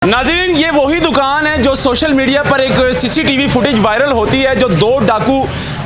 नाज़रीन, ये वही दुकान है जो सोशल मीडिया पर एक सीसीटीवी फुटेज वायरल होती है, जो दो डाकू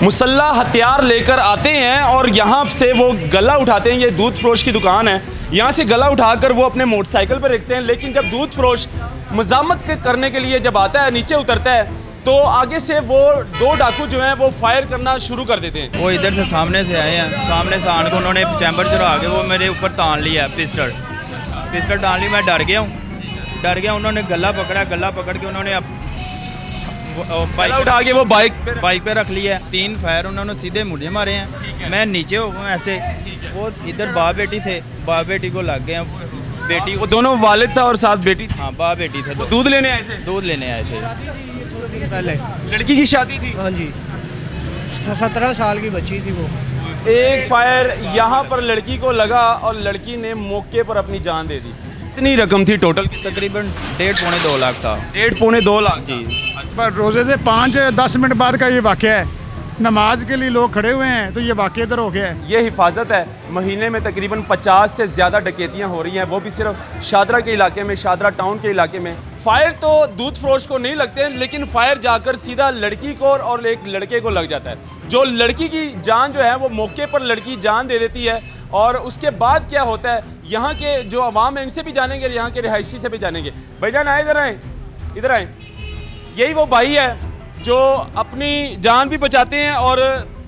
मुसल्ला हथियार लेकर आते हैं और यहाँ से वो गला उठाते हैं। ये दूध फरोश की दुकान है, यहाँ से गला उठाकर वो अपने मोटरसाइकिल पर रखते हैं। लेकिन जब दूध फरोश मज़ामत करने के लिए जब आता है, नीचे उतरता है, तो आगे से वो दो डाकू जो हैं वो फायर करना शुरू कर देते हैं। वो इधर से सामने से आए हैं, सामने से आने को उन्होंने चैम्बर चढ़ा के वो मेरे ऊपर तान लिया, पिस्टल तान ली। मैं डर गया, उन्होंने गला पकड़ के उन्होंने गला उठा के वो बाइक पे रख लिया। 3 फायर उन्होंने सीधे मुझे मारे हैं। मैं नीचे हो गया ऐसे। वो इधर बाप बेटी थे, बाप बेटी को लग गए। बेटी वो दोनों वालिद था और साथ बेटी थी। हाँ, बाप बेटी थे। दूध लेने आए थे। दूध लेने आए थे। पहले लड़की की शादी थी। हाँ जी, 17 साल की बच्ची थी वो। एक फायर यहाँ पर लड़की को लगा और लड़की ने मौके पर अपनी जान दे दी। कितनी रकम थी टोटल? तकरीबन 1.5-2 लाख था। 1.5-2 लाख जी। पर रोज़े से 5-10 मिनट बाद का ये वाक़या है। नमाज के लिए लोग खड़े हुए हैं तो ये वाक़या इधर हो गया है। ये हिफाजत है। महीने में तकरीबन 50 से ज़्यादा डकैतियाँ हो रही हैं, वो भी सिर्फ शादरा के इलाके में, शादरा टाउन के इलाके में। फायर तो दूध फरोश को नहीं लगते हैं, लेकिन फायर जाकर सीधा लड़की को और एक लड़के को लग जाता है। जो लड़की की जान जो है वो मौके पर लड़की जान दे देती है। और उसके बाद क्या होता है, यहाँ के जो अवाम है इनसे भी जानेंगे, यहाँ के रिहायशी से भी जानेंगे। भाईजान आए, इधर आए। यही वो भाई है जो अपनी जान भी बचाते हैं और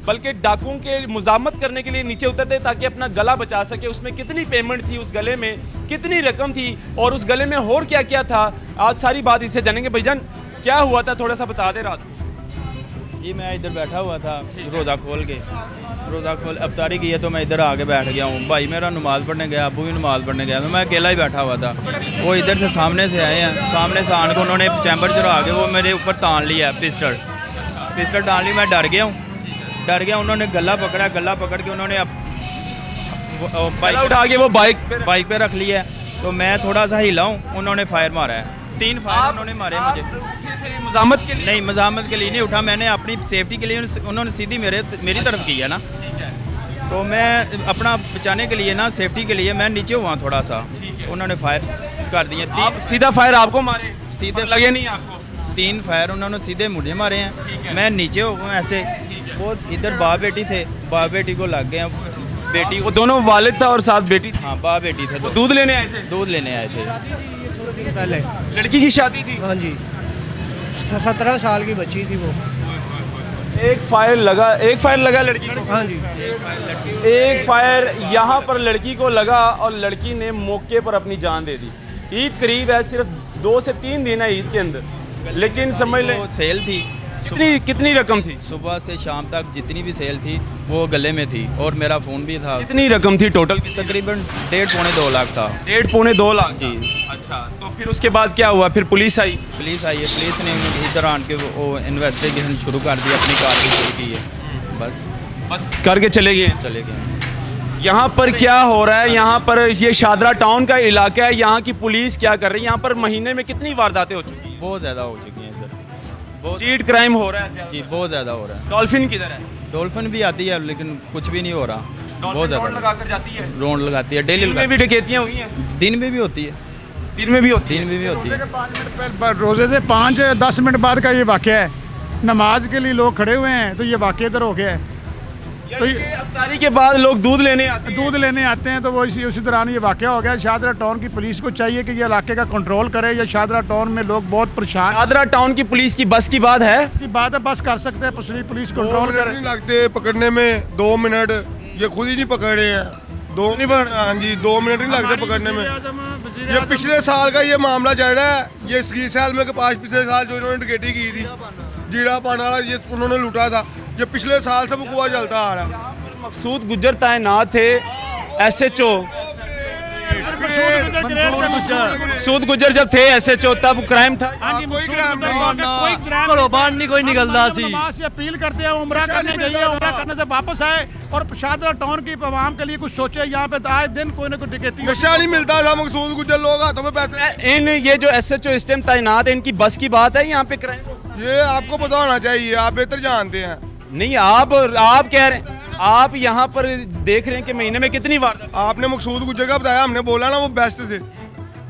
बल्कि डाकुओं के मुज़ामत करने के लिए नीचे उतरते हैं ताकि अपना गला बचा सके। उसमें कितनी पेमेंट थी, उस गले में कितनी रकम थी और उस गले में और क्या क्या था, आज सारी बात इससे जानेंगे। भाईजान क्या हुआ था, थोड़ा सा बता दे। रात जी मैं इधर बैठा हुआ था, रोज़ा खोल अफ्तारी की है तो मैं इधर आके बैठ गया हूँ। भाई मेरा नमाज़ पढ़ने गया, अबू भी नमाज़ पढ़ने गया, तो मैं अकेला ही बैठा हुआ था। वो इधर से सामने से आए हैं, सामने से आने को उन्होंने चैम्बर चढ़ा के वो मेरे ऊपर तान लिया, पिस्टल तान ली। मैं डर गया, उन्होंने गला पकड़ के उन्होंने बाइक उठा के वो बाइक पे रख लिया। तो मैं थोड़ा सा हिला हूँ, उन्होंने फायर मारा है। 3 फायर उन्होंने मारे मुझे। मज़ामत के लिए? नहीं, मज़ामत के लिए नहीं उठा, मैंने अपनी सेफ्टी के लिए। उन्होंने सीधी मेरी तरफ की है ना, तो मैं अपना बचाने के लिए ना, सेफ्टी के लिए मैं नीचे हुआ थोड़ा सा। उन्होंने फायर कर दिए। सीधा फायर आपको मारे? सीधे लगे नहीं आपको? 3 फायर उन्होंने सीधे मुझे मारे हैं। मैं नीचे हो गया ऐसे। वो इधर बाप बेटी थे, बाप बेटी को लग गए। बेटी वो दोनों वालिद था और साथ बेटी थी। हाँ, बाप बेटी थे। दूध लेने आए थे। दूध लेने आए थे। पहले लड़की की शादी थी। हाँ जी, 17 साल की बच्ची थी वो। एक फायर लगा लड़की को। हाँ जी, एक फायर यहाँ पर लड़की को लगा और लड़की ने मौके पर अपनी जान दे दी। ईद करीब है, सिर्फ 2 से 3 दिन है ईद के अंदर, लेकिन समझ ले सेल थी। कितनी रकम थी? सुबह से शाम तक जितनी भी सेल थी वो गले में थी और मेरा फ़ोन भी था। कितनी रकम थी टोटल? तकरीबन 1.5-2 लाख था। 1.5-2 लाख जी। अच्छा, तो फिर उसके बाद क्या हुआ? फिर पुलिस आई? पुलिस आई है, पुलिस ने इधर आन के वो इन्वेस्टिगेशन शुरू कर दी, अपनी कार्रवाई शुरू की है। बस करके चले चले गए। यहाँ पर क्या हो रहा है? यहाँ पर ये शादरा टाउन का इलाका है, यहाँ की पुलिस क्या कर रही है? यहाँ पर महीने में कितनी वारदातें हो चुकी हैं? बहुत ज़्यादा हो चुकी हैं इधर, बहुत। स्ट्रीट क्राइम हो रहा है जी, बहुत ज़्यादा हो रहा है। डॉल्फिन किधर है? डॉल्फिन भी आती है लेकिन कुछ भी नहीं हो रहा। बहुत डॉल्फिन ज़्यादा लगा कर जाती है। रोड लगाती है, डेली दिन में भी डकैतियाँ हुई हैं? दिन में भी होती है। दिन में भी होती है। रोज़े से 5-10 मिनट बाद का ये वाक़या है। नमाज के लिए लोग खड़े हुए हैं तो ये वाक़या इधर हो गया है। तो अफ्तारी के बाद लोग दूध लेने आते हैं। दूध लेने आते हैं तो वो उसी दौरान ये वाक़या हो गया। शादरा टाउन की पुलिस को चाहिए कि ये इलाके का कंट्रोल करे। या शादरा टाउन में लोग बहुत परेशान। शादरा टाउन की पुलिस की बस की बात है? इसकी बात है, बस कर सकते हैं, पुलिस कंट्रोल करे। नहीं लगते पकड़ने में, 2 मिनट। ये खुद ही नहीं पकड़े हैं। हाँ जी, 2 मिनट नहीं लगते पकड़ने में। ये पिछले साल का ये मामला चल रहा है। ये 20 साल में के पास पिछले साल जो इन्होंने डकैती की थी, जीरा पान वाला, ये उन्होंने लूटा था। ये पिछले साल से बुकुआ चलता आ रहा है। मकसूद गुज्जर तैनात थे, SHO मकसूद गुज्जर जब थे SHO तब क्राइम था? कोई निकलता सी। नमाज से अपील करते हैं, उम्रा करने गए, उम्रा करने से वापस आए और शादरा टाउन की आवाम के लिए कुछ सोचे। यहाँ पे आए दिन कोई ना कोई डकैती। नशा नहीं मिलता था, मकसूद गुजर लोग हाथों में पैसे। इन ये जो SHO इस टाइम तैनात है, इनकी बस की बात है यहाँ पे क्राइम? ये आपको पता होना चाहिए, आप बेहतर जानते हैं। नहीं, आप कह रहे हैं, आप यहाँ पर देख रहे हैं कि महीने में कितनी वारदात? आपने मकसूद गुजर का बताया, हमने बोला ना वो बेस्ट थे।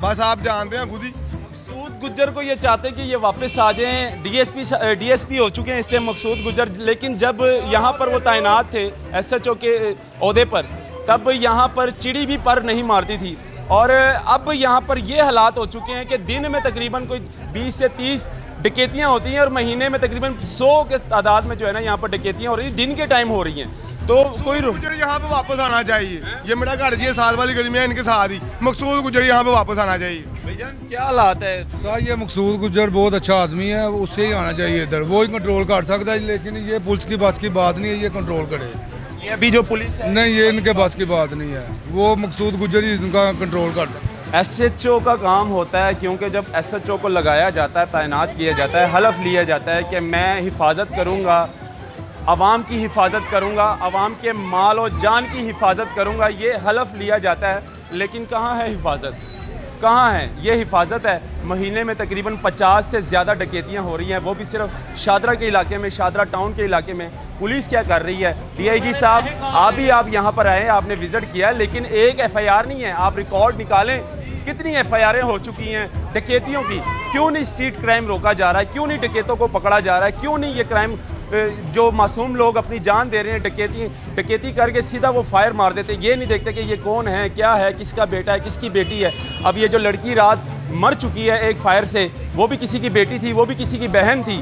बस आप जानते हैं खुद ही। मकसूद मकसूद गुज्जर को ये चाहते कि ये वापस आ जाएं। डीएसपी हो चुके हैं इस टाइम मकसूद गुज्जर, लेकिन जब यहाँ पर वो तैनात थे एसएचओ के ओहदे पर, तब यहाँ पर चिड़ी भी पर नहीं मारती थी। और अब यहाँ पर ये हालात हो चुके हैं कि दिन में तकरीबन कोई 20 से 30 डकैतियाँ होती हैं और महीने में तकरीबन 100 के तादाद में जो है ना यहाँ पर डकैतियाँ हो रही हैं, दिन के टाइम हो रही हैं। तो कोई गुजर यहाँ पे वापस आना चाहिए। ये मेरा घर जी साल वाली गली में है, इनके साथ ही मकसूद गुजर यहाँ पे वापस आना चाहिए। भाईजान क्या हालात है? सर ये मकसूद गुजर बहुत अच्छा आदमी है, उससे ही आना चाहिए इधर, वो ही कंट्रोल कर सकता है, लेकिन ये पुलिस की बस की बात नहीं है ये कंट्रोल करे। ये अभी जो पुलिस है, नहीं ये इनके बस की बात नहीं है, वो मकसूद गुजर ही इनका कंट्रोल कर सकता है। एसएचओ का काम होता है, क्योंकि जब एसएचओ को लगाया जाता है, तैनात किया जाता है, हलफ लिया जाता है कि मैं हिफाजत करूँगा, आवाम की हिफाजत करूँगा, आवाम के माल और जान की हिफाजत करूँगा, ये हलफ लिया जाता है। लेकिन कहाँ है हिफाजत? कहाँ है ये हिफाजत? है महीने में तकरीबन 50 से ज़्यादा डकैतियाँ हो रही हैं, वो भी सिर्फ शादरा के इलाके में, शादरा टाउन के इलाके में। पुलिस क्या कर रही है? डीआईजी साहब आप यहाँ पर आए, आपने विज़िट किया, लेकिन एक एफआईआर नहीं है। आप रिकॉर्ड निकालें, कितनी एफआईआरें हो चुकी हैं डकैतियों की? क्यों नहीं स्ट्रीट क्राइम रोका जा रहा है? क्यों नहीं डकैतों को पकड़ा जा रहा है? क्यों नहीं ये क्राइम जो मासूम लोग अपनी जान दे रहे हैं डकैती करके सीधा वो फायर मार देते, ये नहीं देखते कि ये कौन है, क्या है, किसका बेटा है, किसकी बेटी है। अब ये जो लड़की रात मर चुकी है एक फायर से, वो भी किसी की बेटी थी, वो भी किसी की बहन थी।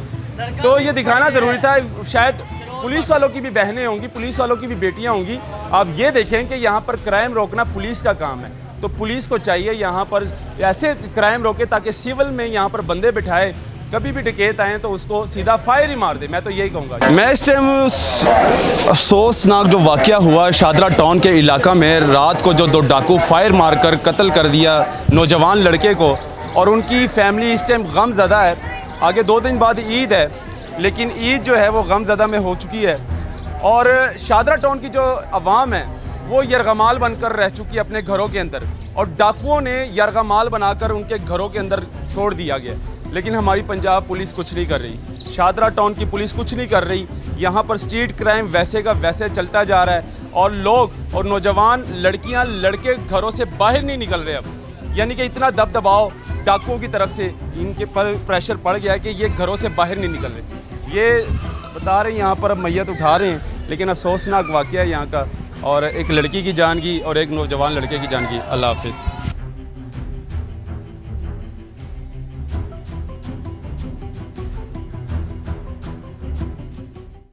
तो ये दिखाना ज़रूरी था। शायद पुलिस वालों की भी बहनें होंगी, पुलिस वालों की भी बेटियाँ होंगी। आप ये देखें कि यहाँ पर क्राइम रोकना पुलिस का काम है, तो पुलिस को चाहिए यहाँ पर ऐसे क्राइम रोके ताकि सिविल में यहाँ पर बंदे बिठाए, कभी भी डकैत आए तो उसको सीधा फायर ही मार दे। मैं तो यही कहूँगा। मैं इस टाइम अफसोसनाक जो वाक़या हुआ शादरा टाउन के इलाका में, रात को जो 2 डाकू फायर मारकर कत्ल कर दिया नौजवान लड़के को, और उनकी फैमिली इस टाइम गमज़दा है। आगे 2 दिन बाद ईद है, लेकिन ईद जो है वो गमज़दा में हो चुकी है, और शादरा टाउन की जो आवाम है वो यरगमाल बनकर रह चुकी है अपने घरों के अंदर, और डाकुओं ने यरगमाल बनाकर उनके घरों के अंदर छोड़ दिया गया। लेकिन हमारी पंजाब पुलिस कुछ नहीं कर रही, शादरा टाउन की पुलिस कुछ नहीं कर रही। यहाँ पर स्ट्रीट क्राइम वैसे का वैसे चलता जा रहा है, और लोग और नौजवान लड़कियाँ लड़के घरों से बाहर नहीं निकल रहे अब। यानी कि इतना दबदबाव डाकुओं की तरफ से इनके पर प्रेशर पड़ गया कि ये घरों से बाहर नहीं निकल रहे। ये बता रहे हैं यहाँ पर अब मैयत उठा रहे हैं, लेकिन अफसोसनाक वाक़या है यहाँ का, और एक लड़की की जान की और एक नौजवान लड़के की जान की। अल्लाह हाफिज़।